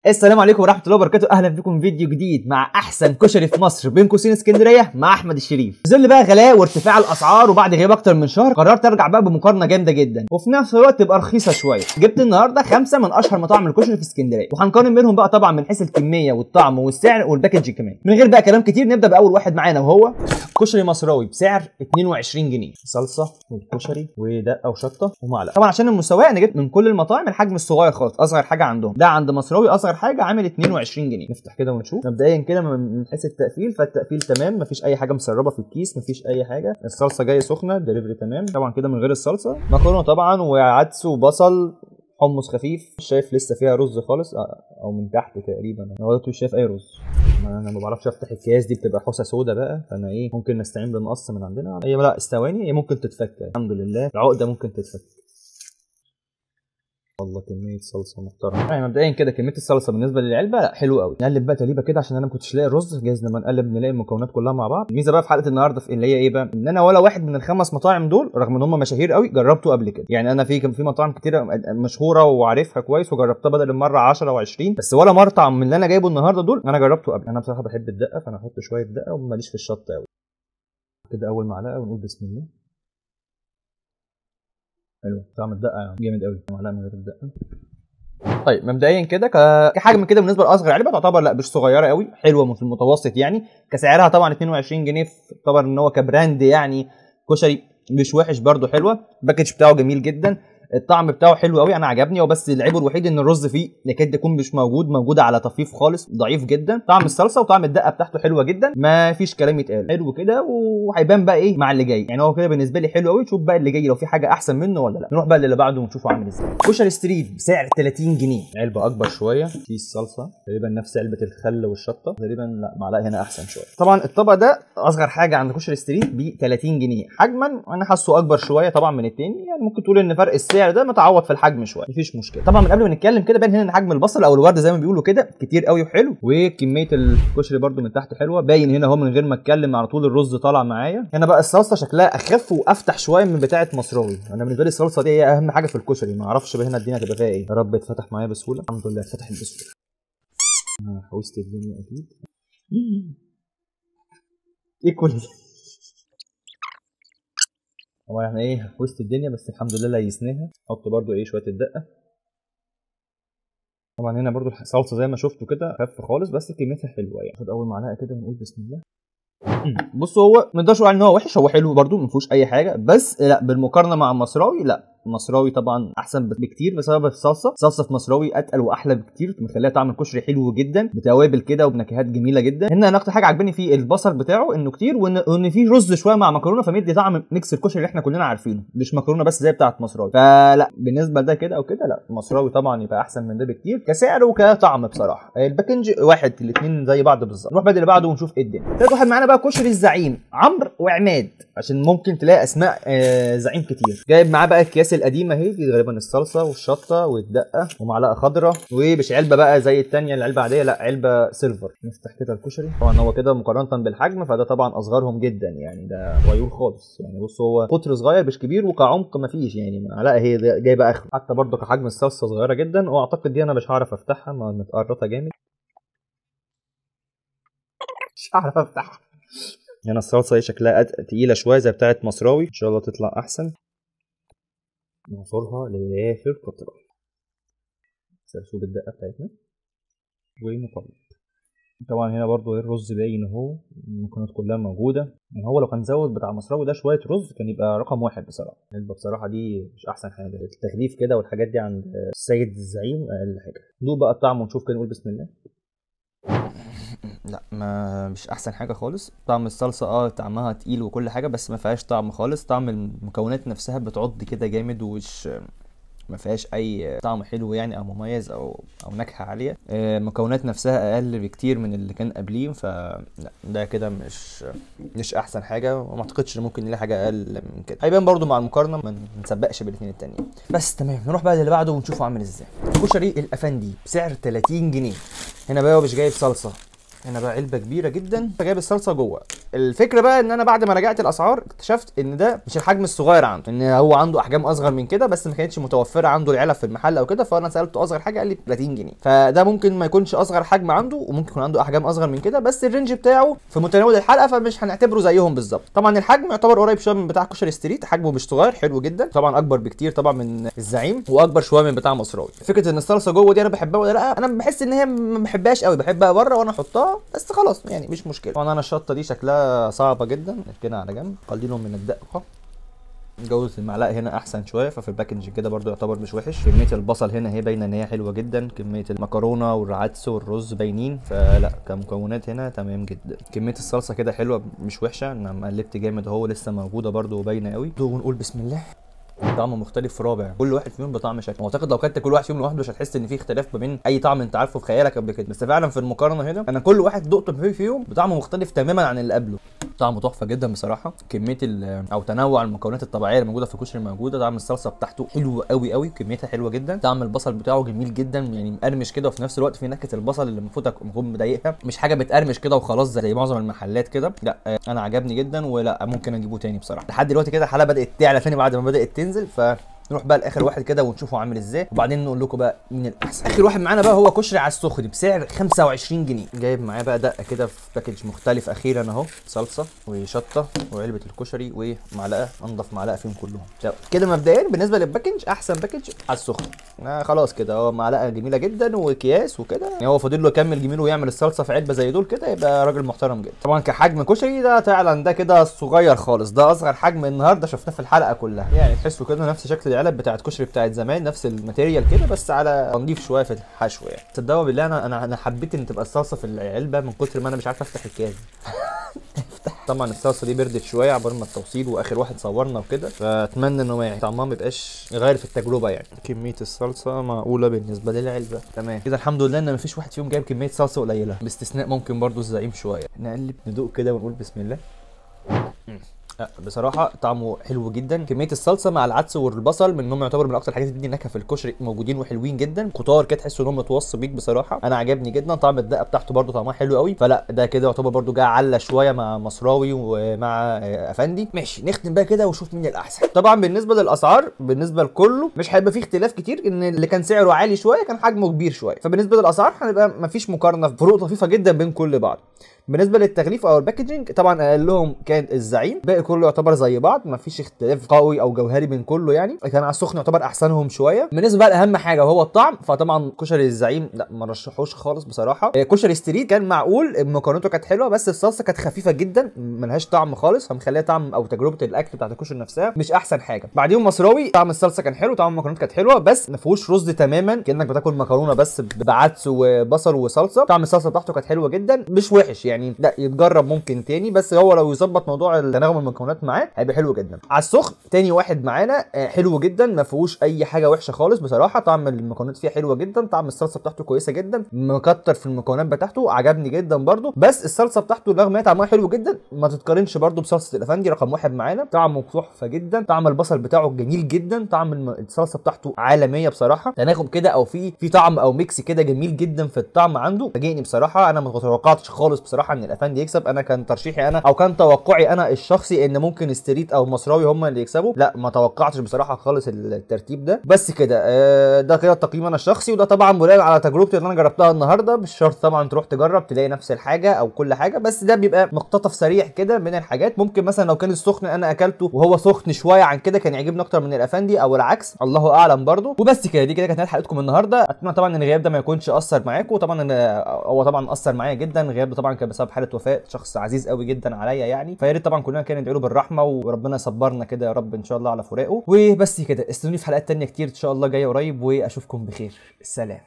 السلام عليكم ورحمه الله وبركاته. اهلا بكم في فيديو جديد مع احسن كشري في مصر بين قوسين اسكندريه مع احمد الشريف. في ظل بقى غلاء وارتفاع الاسعار وبعد غياب اكتر من شهر قررت ارجع بقى بمقارنه جامده جدا وفي نفس الوقت تبقى رخيصه شويه. جبت النهارده 5 من اشهر مطاعم الكشري في اسكندريه وهنقارن بينهم بقى طبعا من حيث الكميه والطعم والسعر والباكج كمان. من غير بقى كلام كتير نبدا باول واحد معانا وهو كشري مصراوي بسعر 22 جنيه، صلصه والكشري ودقه وشطه ومعلقه. طبعا عشان المساواه انا جبت من كل المطاعم الحجم الصغير خالص، اصغر حاجه عندهم ده عند مصراوي اصغر حاجه عامل 22 جنيه. نفتح كده ونشوف مبدئيا كده من حيث التقفيل، فالتقفيل تمام، مفيش اي حاجه مسربه في الكيس، مفيش اي حاجه. الصلصه جايه سخنه، دليفري تمام. طبعا كده من غير الصلصه. مكرونه طبعا وعدس وبصل، حمص خفيف. مش شايف لسه فيها رز خالص او من تحت تقريبا. انا دلوقتي مش شايف اي رز. انا ما بعرفش افتح الكياس دي، بتبقى حوسه سودا بقى، فانا ممكن نستعين بالمقص من عندنا. هي لا استواني، هي ممكن تتفك الحمد لله، العقده ممكن تتفك. والله كميه صلصه محترمه. يعني مبدئيا كده كميه الصلصه بالنسبه للعلبه لا حلو قوي. نقلب بقى تقليبه كده عشان انا ما كنتش لاقي الرز، جايز لما نقلب نلاقي المكونات كلها مع بعض. الميزه بقى في حلقه النهارده في اللي هي ايه بقى، ان انا ولا واحد من الخمس مطاعم دول رغم ان هم مشاهير قوي جربته قبل كده. يعني انا في مطاعم كتيره مشهوره وعارفها كويس وجربتها بدل المره 10 و20، بس ولا مطعم من اللي انا جايبه النهارده دول انا جربته قبل. انا بصراحه بحب الدقه فانا هحط شويه دقه وماليش في الشطه قوي. كده اول معلقه ونقول بسم الله. حلو طعم الدقه جامد قوي. معلقه من غير الدقه. طيب مبدئيا كده كحجم كده بالنسبه لاصغر علبه تعتبر لا مش صغيره قوي، حلوه في المتوسط يعني. كسعرها طبعا 22 جنيه تعتبر ان هو كبراند يعني كشري مش وحش برده، حلوه. الباكج بتاعه جميل جدا، الطعم بتاعه حلو قوي، انا عجبني. وبس العيب الوحيد ان الرز فيه يكاد يكون مش موجود على طفيف خالص، ضعيف جدا. طعم الصلصه وطعم الدقه بتاعته حلوه جدا، ما فيش كلام يتقال، حلو كده. وهيبان بقى ايه مع اللي جاي. يعني هو كده بالنسبه لي حلو قوي. شوف بقى اللي جاي لو في حاجه احسن منه ولا لا. نروح بقى اللي بعده ونشوفه عامل ازاي. كشري ستريت بسعر 30 جنيه، علبه اكبر شويه. في الصلصه تقريبا نفس علبه الخل والشطه تقريبا، لا معلقه هنا احسن شويه. طبعا الطبق ده اصغر حاجه عند كشري ستريت ب 30 جنيه. حجما انا حاسه اكبر شويه طبعا من التاني، يعني ممكن تقول ان فرق السعر ده متعوض في الحجم شويه، مفيش مشكله. طبعا من قبل ما نتكلم كده باين هنا ان حجم البصل او الورد زي ما بيقولوا كده كتير قوي وحلو، وكميه الكشري برده من تحت حلوه. باين هنا اهو من غير ما اتكلم على طول الرز طالع معايا. هنا بقى الصلصه شكلها اخف وافتح شويه من بتاعه مصراوي. انا بالنسبه لي الصلصه دي هي اهم حاجه في الكشري، ما اعرفش بقى هنا الدنيا هتبقى فيها ايه. يا رب اتفتح معايا بسهوله. الحمد لله اتفتحت بسهوله. حوست الدنيا اكيد. ايه كل ده؟ هو يعني وسط الدنيا، بس الحمد لله ليسناها. حط برضو شويه الدقه. طبعا هنا برضو الصلصه زي ما شفتوا كده خف خالص، بس كميتها حلوه يعني. خد اول معلقه كده ونقول بسم الله. بصوا هو ما نقدرش نقول ان هو وحش، هو حلو برضو ما فيهوش اي حاجه، بس لا بالمقارنه مع المصراوي لا، المصراوي طبعا احسن بكتير بسبب الصلصه. الصلصه في مصراوي اتقل واحلى بكتير، مخليها طعم الكشري حلو جدا بتوابل كده وبنكهات جميله جدا. هنا انا اكتر حاجه عجباني فيه البصل بتاعه انه كتير، وان فيه رز شويه مع مكرونه، فمدي طعم ميكس الكشري اللي احنا كلنا عارفينه، مش مكرونه بس زي بتاعه مصراوي. فلا بالنسبه لده كده او كده لا، مصراوي طبعا يبقى احسن من ده بكتير كسعر وكطعم بصراحه. الباكنج واحد، الاثنين زي بعض بالظبط. نروح بقى اللي بعده ونشوف ايه الدنيا. ثالث واحد معانا بقى كشري الزعيم عمرو وعماد، عشان ممكن تلاقي اسماء زعيم كتير. جايب معاه بقى الاكياس القديمه اهي، دي غالبا الصلصه والشطه والدقه ومعلقه خضراء، ومش علبه بقى زي الثانيه العلبه عاديه، لا علبه سيلفر. نفتح كده الكشري. طبعا هو كده مقارنه بالحجم فده طبعا اصغرهم جدا يعني، ده غيور خالص يعني. بص هو قطر صغير مش كبير، وكعمق مفيش يعني. معلقه هي جايبه اخر، حتى برده كحجم الصلصه صغيره جدا. واعتقد دي انا مش هعرف افتحها، ما متقرطه جامد، مش هعرف افتحها. هنا الصلصه هي شكلها تقيله شويه زي بتاعه مصراوي، ان شاء الله تطلع احسن. نعصرها لاخر قطره. سرسوب الدقه بتاعتنا ونقلب. طبعا هنا برضو الرز باين اهو، المكونات كلها موجوده. يعني هو لو كان زود بتاع مصراوي ده شويه رز كان يبقى رقم واحد بصراحه. العلبه بصراحه دي مش احسن حاجه، التغليف كده والحاجات دي عند السيد الزعيم اقل حاجه. ندوق بقى الطعم ونشوف كده، نقول بسم الله. لا ما مش احسن حاجه خالص. طعم الصلصه طعمها تقيل وكل حاجه، بس ما فيهاش طعم خالص. طعم المكونات نفسها بتعض كده جامد، ومش ما فيهاش اي طعم حلو يعني او مميز او نكهه عاليه. المكونات نفسها اقل بكتير من اللي كان قبليه، فلا ده كده مش احسن حاجه، وما اعتقدش ممكن نلاقي حاجه اقل من كده. هيبان برده مع المقارنه، ما نسبقش بالاثنين التانيين. بس تمام، نروح بقى للي بعده ونشوفه عامل ازاي. كشري الافندي بسعر 30 جنيه. هنا بقى مش جايب صلصه، هنا بقى علبه كبيره جدا، فجايب الصلصه جوه. الفكره بقى ان انا بعد ما راجعت الاسعار اكتشفت ان ده مش الحجم الصغير عنده، ان هو عنده احجام اصغر من كده بس ما كانتش متوفره عنده العلب في المحل او كده، فانا سالته اصغر حاجه قال لي 30 جنيه. فده ممكن ما يكونش اصغر حجم عنده، وممكن يكون عنده احجام اصغر من كده، بس الرينج بتاعه في متناول الحلقه فمش هنعتبره زيهم بالظبط. طبعا الحجم يعتبر قريب شويه من بتاع كشري ستريت، حجمه مش صغير، حلو جدا، طبعا اكبر بكتير طبعا من الزعيم، واكبر شويه من بتاع مصراوي. فكره ان الصلصه جوه دي انا بحبها ولا لا؟ انا بحس ان هي ما بحبهاش قوي، بحبها بره وانا احطها بس خلاص يعني مش مشكله. طبعا انا الشطه دي شكلها صعبه جدا، نركنها على جنب. قليل من الدقه. جودة المعلقه هنا احسن شويه، ففي الباكنج كده برده يعتبر مش وحش. كميه البصل هنا هي باينه ان هي حلوه جدا، كميه المكرونه والعدس والرز باينين، فلا كمكونات هنا تمام جدا. كميه الصلصه كده حلوه مش وحشه، انا قلبت جامد اهو لسه موجوده برده وباينه قوي. ونقول بسم الله. طعم مختلف رابع، كل واحد فيهم بطعم شكل. اعتقد لو كلت كل واحد فيهم لوحده مش هتحس ان في اختلاف ما بين اي طعم انت عارفه في خيالك قبل كده، بس فعلا في المقارنه هنا انا كل واحد دقته فيهم بطعم مختلف تماما عن اللي قبله. طعمه تحفه جدا بصراحه. كميه او تنوع المكونات الطبيعيه اللي موجوده في الكشري موجوده. طعم الصلصه بتاعته حلو قوي قوي، كميتها حلوه جدا. طعم البصل بتاعه جميل جدا، يعني مقرمش كده، وفي نفس الوقت في نكهه البصل اللي المفروض مضايقها، مش حاجه بتقرمش كده وخلاص زي معظم المحلات كده، لا انا عجبني جدا ولا ممكن اجيبه تاني بصراحه. لحد دلوقتي كده الحلقه بدات تعلى ثاني بعد ما بدات تنزل، نروح بقى لاخر واحد كده ونشوفه عامل ازاي، وبعدين نقول لكم بقى مين الاحسن. اخر واحد معانا بقى هو كشري على السخن بسعر 25 جنيه. جايب معاه بقى دقه كده في باكج مختلف اخيرا اهو، صلصه وشطه وعلبه الكشري ومعلقه، انضف معلقه فيهم كلهم. كده مبدئيا بالنسبه للباكج احسن باكج على السخن. خلاص كده هو معلقه جميله جدا واكياس وكده، يعني هو فاضل له يكمل جميله ويعمل الصلصه في علبه زي دول كده، يبقى راجل محترم جدا. طبعا كحجم كشري ده فعلا ده كده صغير خالص، ده اصغر حجم النهارده شفناه في الحلقه كلها، يعني تحسوا كده نفس شكل العلب بتاعت كشري بتاعت زمان، نفس الماتيريال كده بس على نضيف شويه في الحشو يعني. تصدقوا بالله انا حبيت ان تبقى الصلصه في العلبه من كتر ما انا مش عارف افتح الكاس. طبعا الصلصه دي بردت شويه عبال ما التوصيل واخر واحد صورنا وكده، فاتمنى انه يعني طعمها ما يبقاش غير في التجربه يعني. كميه الصلصه معقوله بالنسبه للعلبه، تمام كده الحمد لله ان مفيش واحد فيهم جايب كميه صلصه قليله، باستثناء ممكن برضو الزعيم شويه. نقلب ندوق كده ونقول بسم الله. بصراحه طعمه حلو جدا. كميه الصلصه مع العدس والبصل منهم يعتبر من اكتر الحاجات اللي بتدي نكهه في الكشري، موجودين وحلوين جدا. كتار كده تحسوا انهم متوصي بيك بصراحه، انا عجبني جدا. طعم الدقه بتاعته برده طعمها حلو قوي، فلا ده كده يعتبر برده جه على شويه مع مصراوي ومع افندي. ماشي نختم بقى كده ونشوف مين الاحسن. طبعا بالنسبه للاسعار بالنسبه لكله مش هيبقى فيه اختلاف كتير، ان اللي كان سعره عالي شويه كان حجمه كبير شويه، فبالنسبه للاسعار هنبقى مفيش مقارنه، فروق طفيفه جدا بين كل بعض. بالنسبه للتغليف او الباكجينج طبعا اقلهم كان الزعيم، باقي كله يعتبر زي بعض، مفيش اختلاف قوي او جوهري بين كله يعني. كان على السخن يعتبر احسنهم شويه. بالنسبه بقى لاهم حاجه وهو الطعم، فطبعا كشري الزعيم لا ما رشحوش خالص بصراحه. كشري ستريت كان معقول، مكوناته كانت حلوه بس الصلصه كانت خفيفه جدا ملهاش طعم خالص، فمخليها طعم او تجربه الاكل بتاعت الكشري نفسها مش احسن حاجه. بعديهم مصراوي طعم الصلصه كان حلو، طعم المكونات كانت حلوه بس ما فيهوش رز تماما، كانك بتاكل مكرونه بس بعدس وبصل وصلصه. طعم الصلصه بتاعته كانت حلوه جدا مش وحش يعني، لا يتجرب ممكن تاني، بس هو لو يظبط موضوع تناغم المكونات معاه هيبقى حلو جدا. على السخن تاني واحد معانا حلو جدا، ما فيهوش اي حاجه وحشه خالص بصراحه. طعم المكونات فيها حلوه جدا، طعم الصلصه بتاعته كويسه جدا، مكتر في المكونات بتاعته عجبني جدا برده، بس الصلصه بتاعته رغم ان طعمها حلو جدا ما تتقارنش برده بصلصه الافندي رقم واحد معانا. طعمه تحفه جدا، طعم البصل بتاعه جميل جدا، طعم الصلصه بتاعته عالميه بصراحه، تناغم كده او في طعم او ميكس كده جميل جدا في الطعم عنده، فاجئني بصراحه. انا ما توقعتش خالص بصراحه ان الافندي يكسب، انا كان ترشيحي انا او كان توقعي انا الشخصي ان ممكن ستريت او مصراوي هم اللي يكسبوا، لا ما توقعتش بصراحه خالص الترتيب ده. بس كده ده كده التقييم انا الشخصي، وده طبعا بناء على تجربتي اللي انا جربتها النهارده، مش شرط طبعا تروح تجرب تلاقي نفس الحاجه او كل حاجه، بس ده بيبقى مقتطف سريع كده من الحاجات. ممكن مثلا لو كان السخن انا اكلته وهو سخن شويه عن كده كان يعجبني اكتر من الافندي او العكس، الله اعلم برضو. وبس كده دي كده كانت حلقتكم النهارده. اتمنى طبعا ان الغياب ده ما يكونش اثر معاكم، طبعا هو طبعا اثر معايا جدا، الغياب ده طبعا كان بسبب حاله وفاه شخص عزيز قوي جدا عليا يعني، فيا ريت طبعا كلنا كده ندعي له بالرحمه وربنا يصبرنا كده يا رب ان شاء الله على فراقه. وبس كده استنوني في حلقات تانية كتير ان شاء الله جايه قريب، واشوفكم بخير. السلام.